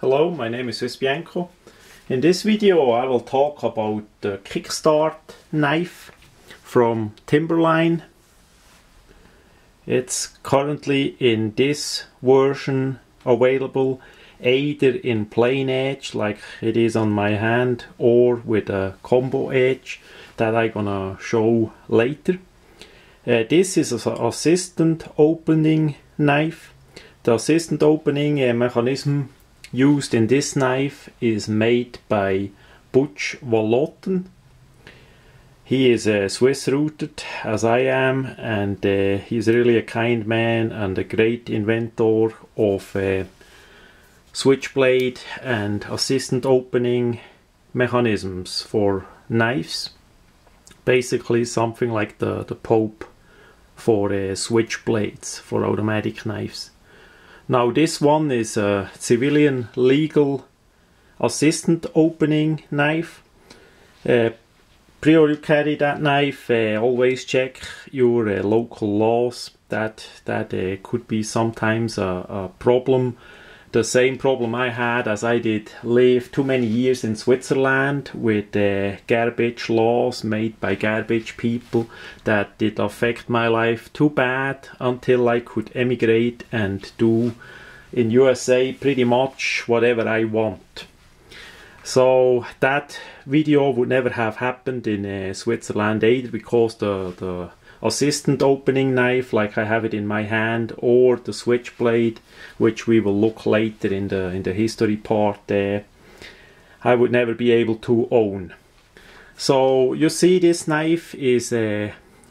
Hello, my name is Swissbianco. In this video I will talk about the kickstart knife from Timberline. It's currently in this version available either in plain edge like it is on my hand or with a combo edge that I'm gonna show later. This is an assistant opening knife. The assistant opening mechanism used in this knife is made by Butch Vallotton. He is Swiss rooted as I am, and he's really a kind man and a great inventor of switchblade and assistant opening mechanisms for knives. Basically something like the Pope for switchblades for automatic knives. Now this one is a civilian legal assistant opening knife. Prior you carry that knife, always check your local laws. That could be sometimes a problem. The same problem I had, as I did live too many years in Switzerland with garbage laws made by garbage people that did affect my life too bad until I could emigrate and do in USA pretty much whatever I want. So that video would never have happened in Switzerland either, because the assistant opening knife like I have it in my hand, or the switchblade, which we will look later in the history part, I would never be able to own. So you see this knife is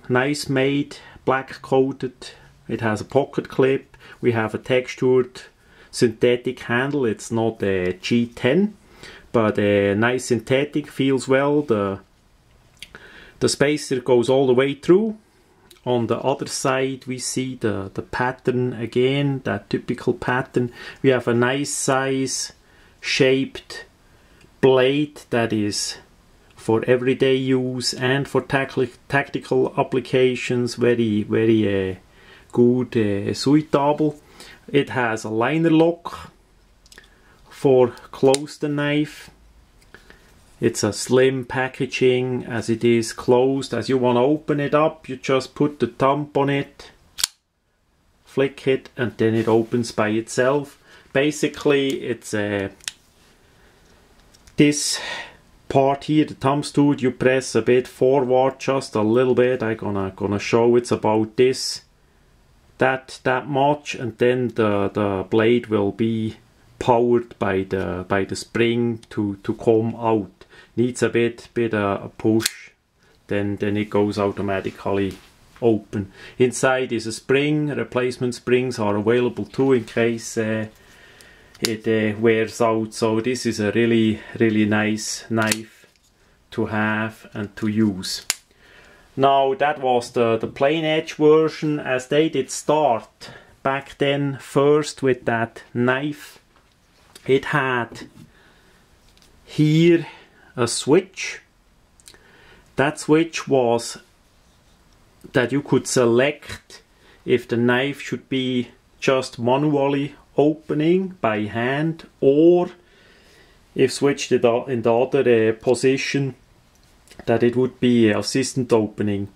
nice made, black coated. It has a pocket clip. We have a textured synthetic handle. It's not a G10, but a nice synthetic, feels well. The spacer goes all the way through. On the other side we see the pattern again, that typical pattern. We have a nice size shaped blade that is for everyday use and for tactical applications very good, suitable. It has a liner lock for close the knife. It's a slim packaging as it is closed. As you want to open it up, you just put the thumb on it, flick it, and then it opens by itself. Basically it's this part here, the thumb stud, you press a bit forward, just a little bit. I'm gonna show it's about this, that much, and then the blade will be powered by the spring to come out. Needs a bit a push, then it goes automatically open. Inside is a spring. Replacement springs are available too in case it wears out. So this is a really nice knife to have and to use. Now that was the plain edge version, as they did start back then first with that knife. It had here a switch. That switch was that you could select if the knife should be just manually opening by hand, or if switched in the other position that it would be assistant opening.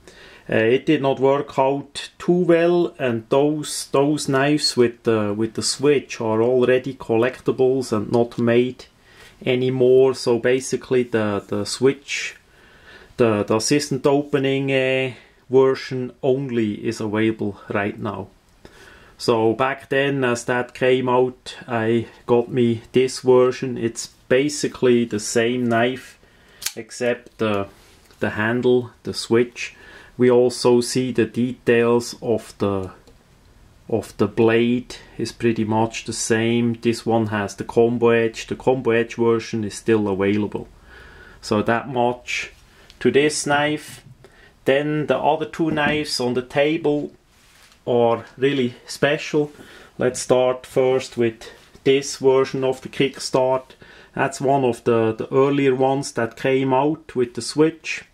It did not work out too well, and those knives with the switch are already collectibles and not made anymore. So basically the switch, the assistant opening version only is available right now. So back then, as that came out, I got me this version. It's basically the same knife except the handle, the switch. We also see the details of the blade is pretty much the same. This one has the combo edge. The combo edge version is still available. So that much to this knife. Then the other two knives on the table are really special. Let's start first with this version of the kickstart. That's one of the earlier ones that came out with the switch.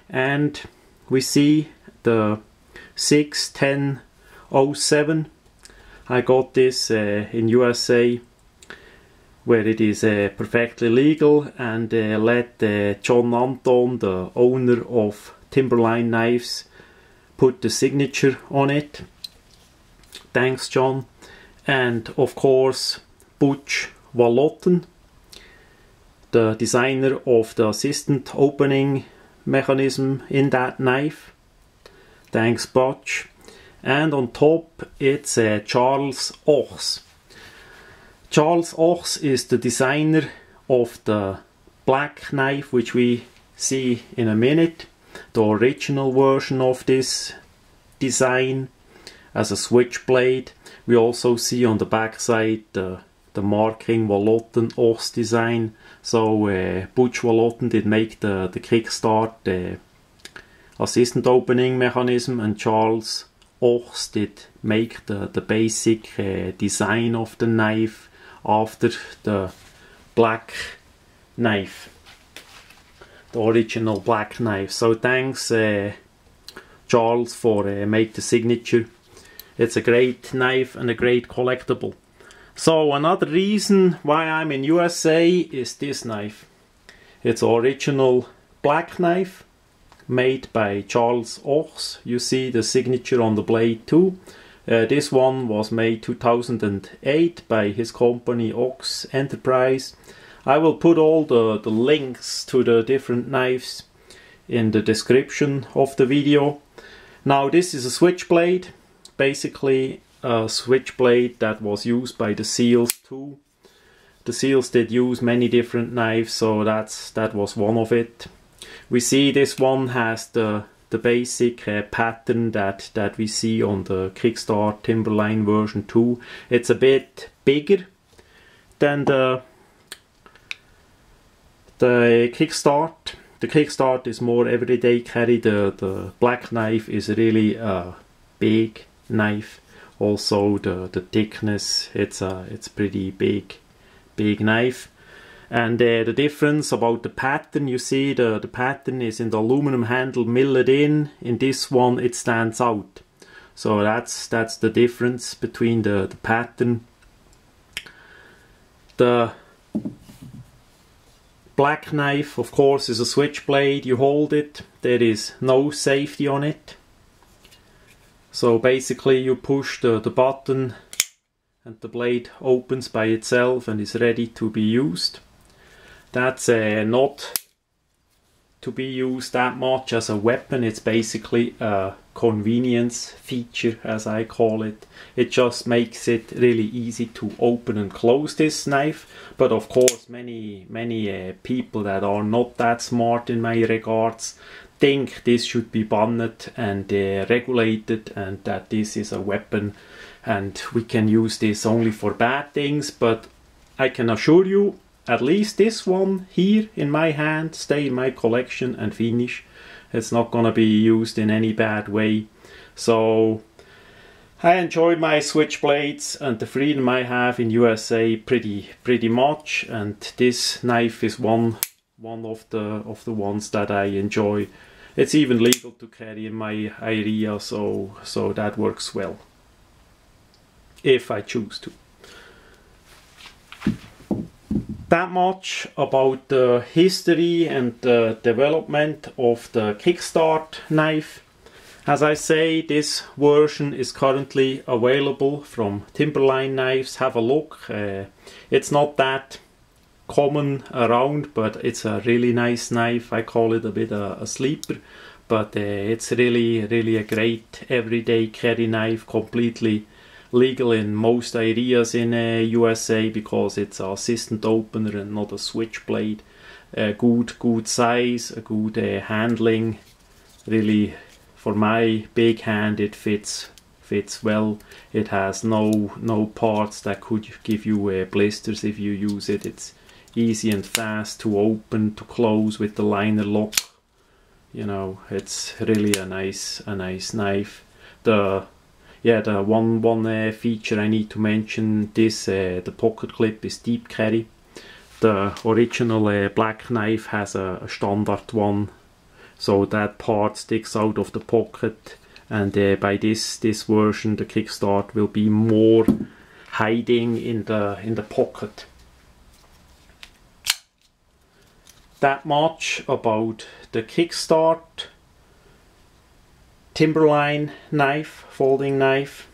And we see the 61007. I got this in USA where it is perfectly legal, and let John Anton, the owner of Timberline Knives, put the signature on it. Thanks, John. And of course Butch Vallotton, the designer of the assistant opening mechanism in that knife. Thanks, Butch. And on top it's Charles Ochs. Charles Ochs is the designer of the black knife, which we see in a minute. The original version of this design as a switchblade. We also see on the back side the marking Vallotton Ochs design. So Butch Vallotton did make the kickstart assistant opening mechanism, and Charles Ochs did make the basic design of the knife after the black knife, the original black knife. So thanks Charles for make the signature. It's a great knife and a great collectible. So another reason why I'm in USA is this knife. It's original black knife made by Charles Ochs. You see the signature on the blade too. This one was made 2008 by his company Ochs Enterprise. I will put all the links to the different knives in the description of the video. Now this is a switchblade, basically a switchblade that was used by the SEALs too. The SEALs did use many different knives, so that was one of it. We see this one has the basic pattern that we see on the Kickstart Timberline version 2. It's a bit bigger than the Kickstart. The Kickstart is more everyday carry. The black knife is really a big knife. Also the thickness, it's pretty big knife. And the difference about the pattern, you see the pattern is in the aluminum handle milled in. In this one it stands out. So that's the difference between the pattern. The black knife, of course, is a switchblade. You hold it, there is no safety on it. So basically you push the button and the blade opens by itself and is ready to be used. That's not to be used that much as a weapon. It's basically a convenience feature, as I call it. It just makes it really easy to open and close this knife. But of course many people that are not that smart in my regards think this should be banned and regulated, and that this is a weapon and we can use this only for bad things. But I can assure you, at least this one here in my hand stay in my collection and finish. It's not gonna be used in any bad way. So I enjoyed my switchblades and the freedom I have in USA pretty much, and this knife is one of the ones that I enjoy. It's even legal to carry in my area, so that works well if I choose to. That much about the history and the development of the Kickstart knife. As I say, this version is currently available from Timberline Knives. Have a look. It's not that common around, but it's a really nice knife. I call it a bit a sleeper, but it's really a great everyday carry knife, completely legal in most areas in USA because it's an assistant opener and not a switchblade. Good size, a good handling. Really, for my big hand, it fits well. It has no parts that could give you blisters if you use it. It's easy and fast to open, to close with the liner lock. You know, it's really a nice knife. The one feature I need to mention, this the pocket clip is deep carry. The original black knife has a standard one, so that part sticks out of the pocket, and by this version the Kickstart will be more hiding in the pocket. that much about the Kickstart timberline knife, folding knife.